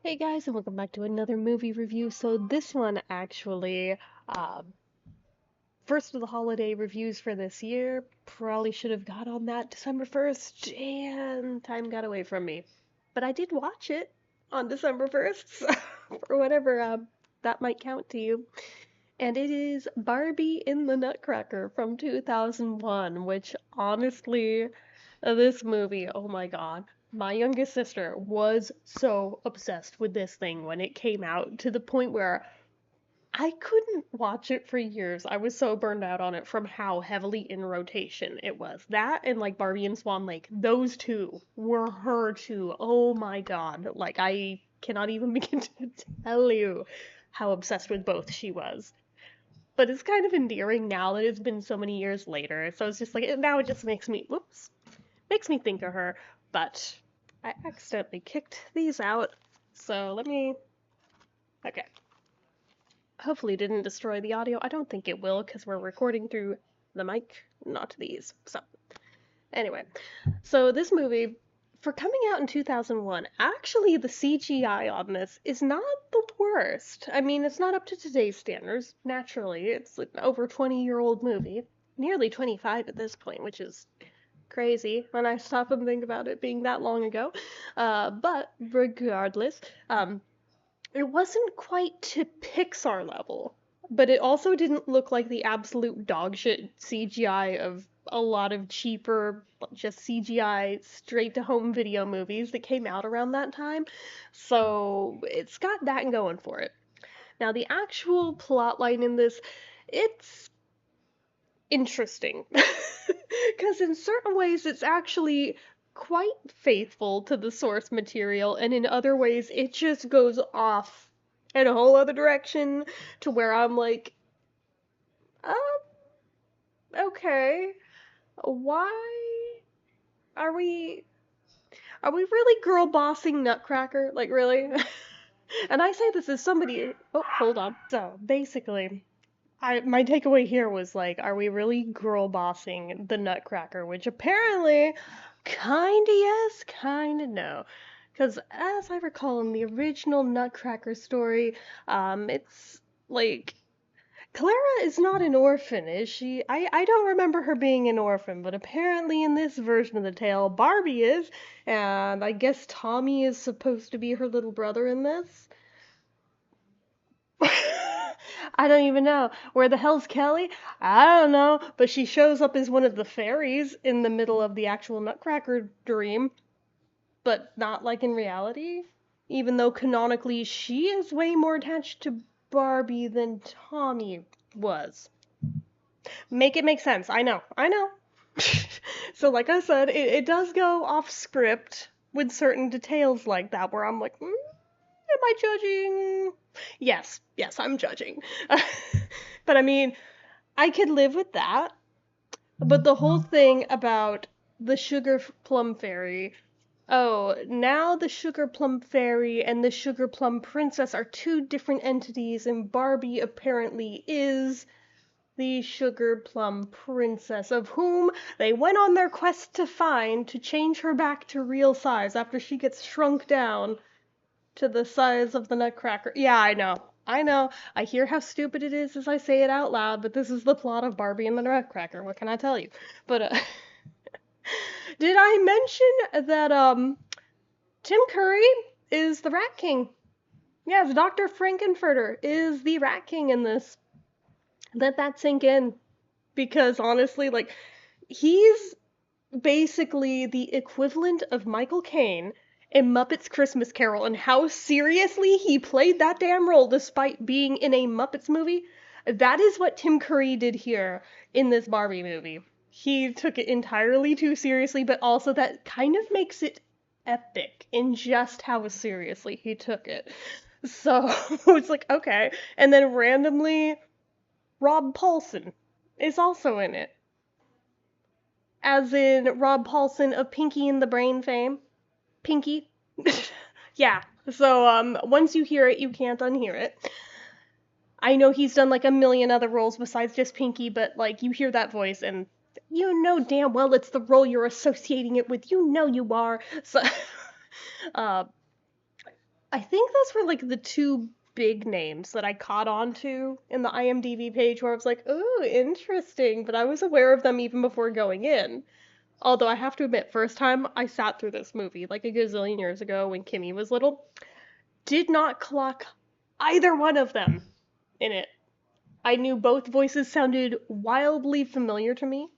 Hey guys, and welcome back to another movie review. So this one actually, um, first of the holiday reviews for this year, probably should have got on that December 1st, and time got away from me. But I did watch it on December 1st, so or whatever that might count to you. And it is Barbie in the Nutcracker from 2001, which honestly, this movie, oh my god. My youngest sister was so obsessed with this thing when it came out to the point where I couldn't watch it for years. I was so burned out on it from how heavily in rotation it was. That and like Barbie and Swan Lake, those two were her two. Oh my god. Like I cannot even begin to tell you how obsessed with both she was. But it's kind of endearing now that it's been so many years later. So it's just like now it just makes me think of her. But I accidentally kicked these out. So let me okay. Hopefully it didn't destroy the audio. I don't think it will because we're recording through the mic, not these. So anyway, so this movie for coming out in 2001, actually the CGI on this is not the worst. I mean, it's not up to today's standards, naturally. It's an over 20-year-old movie, nearly 25 at this point, which is crazy when I stop and think about it being that long ago. But regardless, it wasn't quite to Pixar level, but it also didn't look like the absolute dogshit CGI of a lot of cheaper, just CGI straight to home video movies that came out around that time. So it's got that going for it. Now, the actual plot line in this, it's interesting. Because in certain ways, it's actually quite faithful to the source material, and in other ways, it just goes off in a whole other direction to where I'm like, okay, why are we really girl bossing Nutcracker? Like, really? And I say this as somebody. Oh, hold on. So basically, my takeaway here was like, are we really girl bossing the Nutcracker? Which apparently, kinda yes, kinda no. Because as I recall in the original Nutcracker story, it's like Clara is not an orphan, is she? I don't remember her being an orphan, but apparently in this version of the tale, Barbie is, and I guess Tommy is supposed to be her little brother in this. I don't even know. Where the hell's Kelly? I don't know, but she shows up as one of the fairies in the middle of the actual Nutcracker dream, but not like in reality. Even though canonically she is way more attached to Barbie than Tommy was. Make it make sense. I know. So, like I said, it does go off script with certain details like that where I'm like, am I judging? Yes, I'm judging. But I mean, I could live with that. But the whole thing about the Sugar Plum Fairy, oh, now the Sugar Plum Fairy and the Sugar Plum Princess are two different entities, and Barbie apparently is the Sugar Plum Princess, of whom they went on their quest to find to change her back to real size after she gets shrunk down to the size of the Nutcracker. Yeah, I know. I know. I hear how stupid it is as I say it out loud, but this is the plot of Barbie and the Nutcracker. What can I tell you? But did I mention that Tim Curry is the Rat King? Yes, Dr. Frankenfurter is the Rat King in this. Let that sink in, because honestly, like, he's basically the equivalent of Michael Caine in Muppets Christmas Carol, and how seriously he played that damn role despite being in a Muppets movie. That is what Tim Curry did here in this Barbie movie. He took it entirely too seriously, but also that kind of makes it epic in just how seriously he took it. So it's like, okay. And then randomly, Rob Paulson is also in it. As in Rob Paulson of Pinky and the Brain fame. Pinky. Yeah. So once you hear it, you can't unhear it. I know he's done like a million other roles besides just Pinky, but like you hear that voice and you know damn well it's the role you're associating it with. You know you are. So uh I think those were like the two big names that I caught on to in the IMDb page where I was like, "Oh, interesting," but I was aware of them even before going in. Although I have to admit, first time I sat through this movie, like a gazillion years ago when Kimmy was little, did not clock either one of them in it. I knew both voices sounded wildly familiar to me.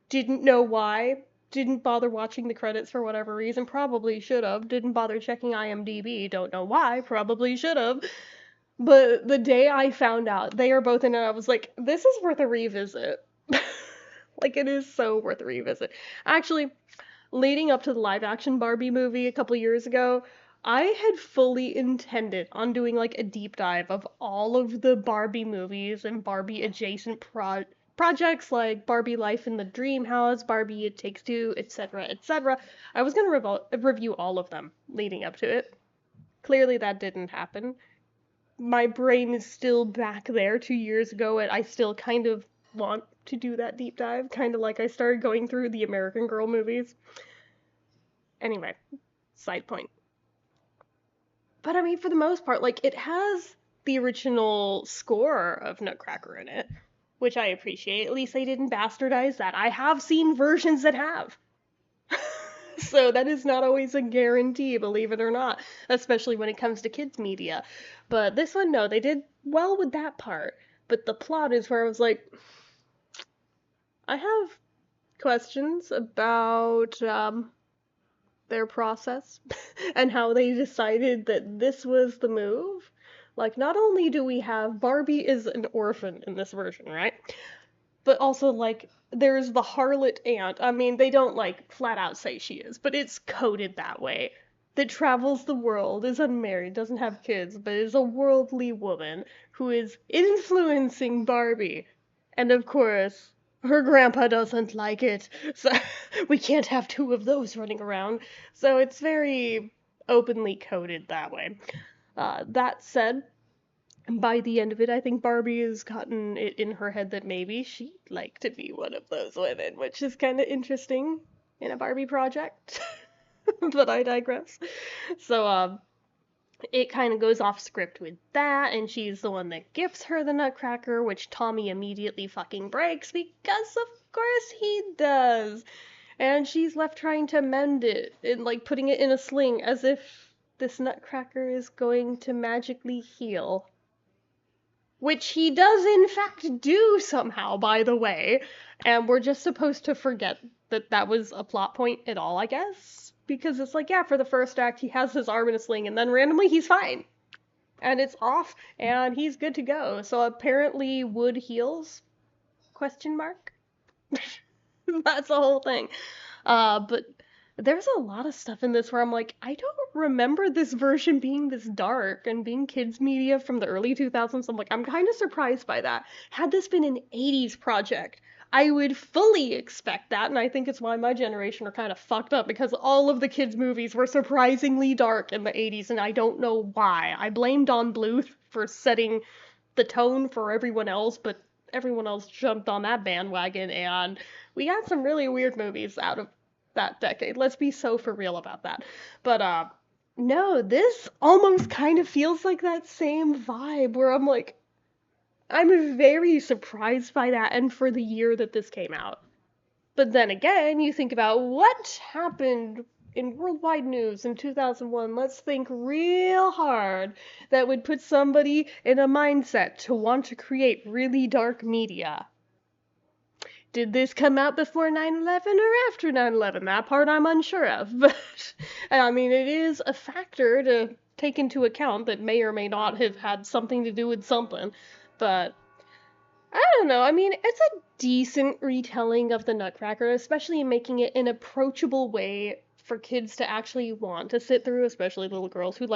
Didn't know why. Didn't bother watching the credits for whatever reason. Probably should have. Didn't bother checking IMDb. Don't know why. Probably should have. But the day I found out they are both in it, I was like, this is worth a revisit. Like, it is so worth a revisit. Actually, leading up to the live action Barbie movie a couple years ago, I had fully intended on doing like a deep dive of all of the Barbie movies and Barbie adjacent projects like Barbie Life in the Dream House, Barbie It Takes Two, etc., etc. I was going to review all of them leading up to it. Clearly, that didn't happen. My brain is still back there 2 years ago, and I still kind of want to do that deep dive, kind of like I started going through the American Girl movies. Anyway, side point. But I mean, for the most part, like, it has the original score of Nutcracker in it, which I appreciate. At least they didn't bastardize that. I have seen versions that have. So that is not always a guarantee, believe it or not, especially when it comes to kids' media. But this one, no, they did well with that part. But the plot is where I was like, I have questions about their process and how they decided that this was the move. Like, not only do we have Barbie is an orphan in this version, right? But also, like, there's the harlot aunt. I mean, they don't, like, flat out say she is, but it's coded that way. That travels the world, is unmarried, doesn't have kids, but is a worldly woman who is influencing Barbie. And of course, her grandpa doesn't like it, so we can't have two of those running around. So it's very openly coded that way. That said, by the end of it, I think Barbie has gotten it in her head that maybe she'd like to be one of those women, which is kind of interesting in a Barbie project. But I digress. So, it kind of goes off script with that, and she's the one that gives her the Nutcracker, which Tommy immediately fucking breaks because of course he does. And she's left trying to mend it and like putting it in a sling as if this Nutcracker is going to magically heal. Which he does in fact do somehow, by the way. And we're just supposed to forget that that was a plot point at all, I guess. Because it's like, yeah, for the first act, he has his arm in a sling, and then randomly he's fine. And it's off, and he's good to go. So apparently wood heals? Question mark? That's the whole thing. But there's a lot of stuff in this where I'm like, I don't remember this version being this dark and being kids media from the early 2000s. I'm like, I'm kind of surprised by that. Had this been an 80s project, I would fully expect that, and I think it's why my generation are kind of fucked up, because all of the kids' movies were surprisingly dark in the 80s, and I don't know why. I blame Don Bluth for setting the tone for everyone else, but everyone else jumped on that bandwagon, and we got some really weird movies out of that decade. Let's be so for real about that. But no, this almost kind of feels like that same vibe where I'm like, I'm very surprised by that and for the year that this came out. But then again, you think about what happened in worldwide news in 2001. Let's think real hard that would put somebody in a mindset to want to create really dark media. Did this come out before 9/11 or after 9/11? That part I'm unsure of. But, I mean, it is a factor to take into account that may or may not have had something to do with something. But I don't know. I mean, it's a decent retelling of the Nutcracker, especially making it an approachable way for kids to actually want to sit through, especially little girls who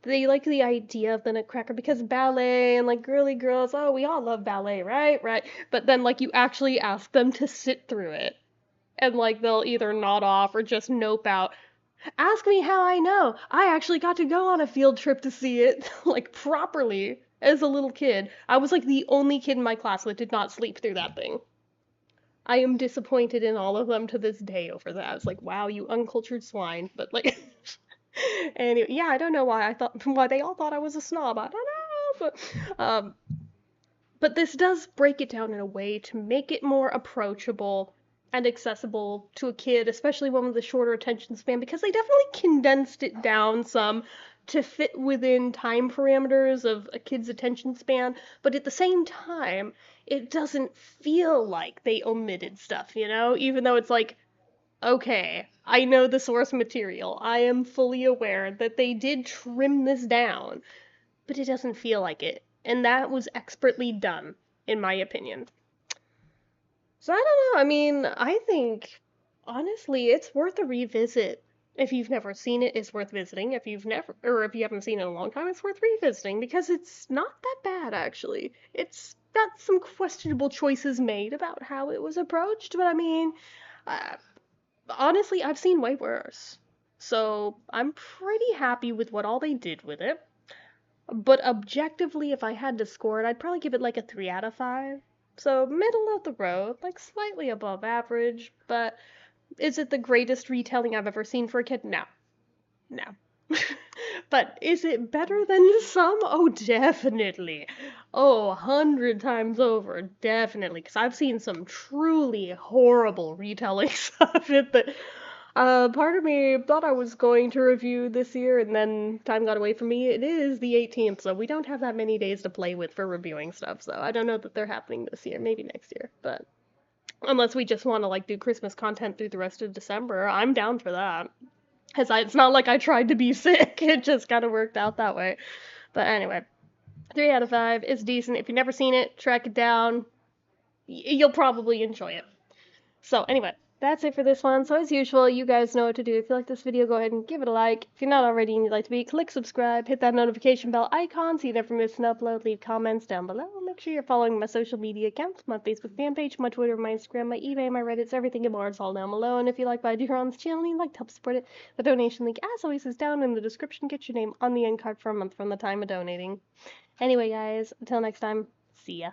they like the idea of the Nutcracker because ballet and like girly girls, oh, we all love ballet, right? Right. But then like you actually ask them to sit through it. And like they'll either nod off or just nope out. Ask me how I know. I actually got to go on a field trip to see it, like, properly as a little kid. I was, like, the only kid in my class that did not sleep through that thing. I am disappointed in all of them to this day over that. I was like, wow, you uncultured swine. But, like, Anyway, yeah, I don't know why they all thought I was a snob. I don't know, but this does break it down in a way to make it more approachable and accessible to a kid, especially one with a shorter attention span, because they definitely condensed it down some to fit within time parameters of a kid's attention span, but at the same time, it doesn't feel like they omitted stuff, you know? Even though it's like, okay, I know the source material. I am fully aware that they did trim this down, but it doesn't feel like it. And that was expertly done, in my opinion. So I don't know. I mean, I think honestly, it's worth a revisit. If you've never seen it, it's worth visiting. If you haven't seen it in a long time, it's worth revisiting because it's not that bad actually. It's got some questionable choices made about how it was approached, but I mean, uh, honestly, I've seen way worse. So I'm pretty happy with what all they did with it. But objectively, if I had to score it, I'd probably give it like a 3 out of 5. So middle of the road, like slightly above average, but is it the greatest retelling I've ever seen for a kid? No. No. But is it better than some? Oh, definitely. Oh, 100 times over, definitely. Because I've seen some truly horrible retellings of it that part of me thought I was going to review this year, and then time got away from me. It is the 18th, so we don't have that many days to play with for reviewing stuff, so I don't know that they're happening this year. Maybe next year, but unless we just want to like do Christmas content through the rest of December, I'm down for that. Cause it's not like I tried to be sick; it just kind of worked out that way. But anyway, 3 out of 5 is decent. If you've never seen it, track it down. You'll probably enjoy it. So anyway, that's it for this one. So as usual, you guys know what to do. If you like this video, go ahead and give it a like. If you're not already and you'd like to be, click subscribe, hit that notification bell icon so you never miss an upload, leave comments down below. Make sure you're following my social media accounts, my Facebook fan page, my Twitter, my Instagram, my eBay, my Reddits, everything and more. It's all down below. And if you like what I do here on this channel and you'd like to help support it, the donation link, as always, is down in the description. Get your name on the end card for a month from the time of donating. Anyway, guys, until next time, see ya.